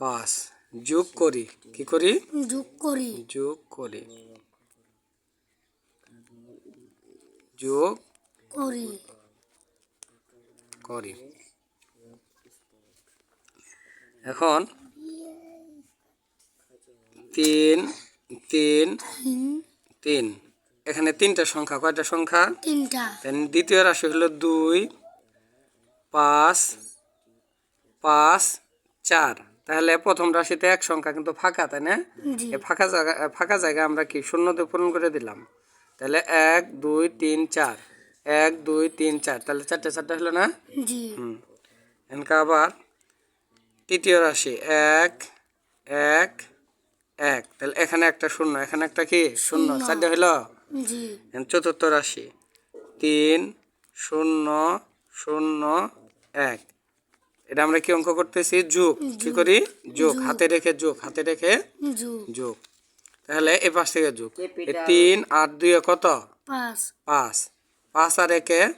5 যোগ করি কি করি যোগ করি যোগ করি যোগ করি করি এখন 3 3 3 এখানে তিনটা সংখ্যা কয়টা সংখ্যা তিনটা দ্বিতীয় রাশি হলো 2 5 5 4 তাহলে প্রথম রাশিতে এক সংখ্যা কিন্তু ফাঁকা তাই না এই ফাঁকা জায়গা আমরা কি শূন্য দিয়ে পূরণ করে দিলাম তাহলে 1 2 3 4 1 2 3 4 তাহলে চারটে চারটে হলো না জি এনকা আবার তৃতীয় রাশি 1 1 1 তাহলে এখানে একটা শূন্য এখানে একটা কি শূন্য চারটে হলো জি চতুর্থ রাশি 3 0 0 1 এটা আমরা কি অঙ্ক করতেছি যোগ কি করি যোগ হাতে রেখে যোগ তাহলে এই পাশ থেকে যোগ 3 আর 2 কত 5 5 5 আর 1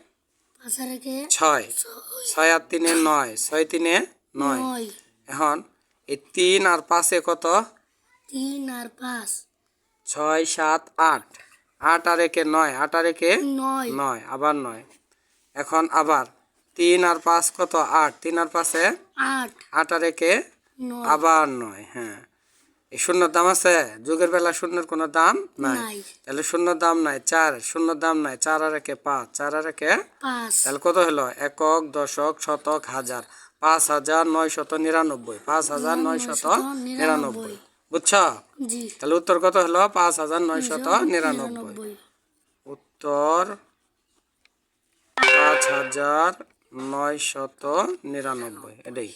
6 6 আর 3 9 6 3 9 এখন এই 3 আর 5 কত 3 আর 5 6 7 8 8 আর 1 9 8 আর 1 9 আবার 9 এখন আবার 3 আর 5 কত 8 3 আর 5 8 8 আর 1 আবার 9 হ্যাঁ এই শূন্যর দাম আছে যোগের বেলা শূন্যের কোনো দাম নাই তাহলে শূন্যর দাম নাই 4 শূন্যর দাম নাই 4 আর 1 5 4 আর 1 5 তাহলে কত হলো একক দশক শতক হাজার 5999 5999 বুঝছো জি তাহলে উত্তর কত হলো 5999 উত্তর 5999 এটাই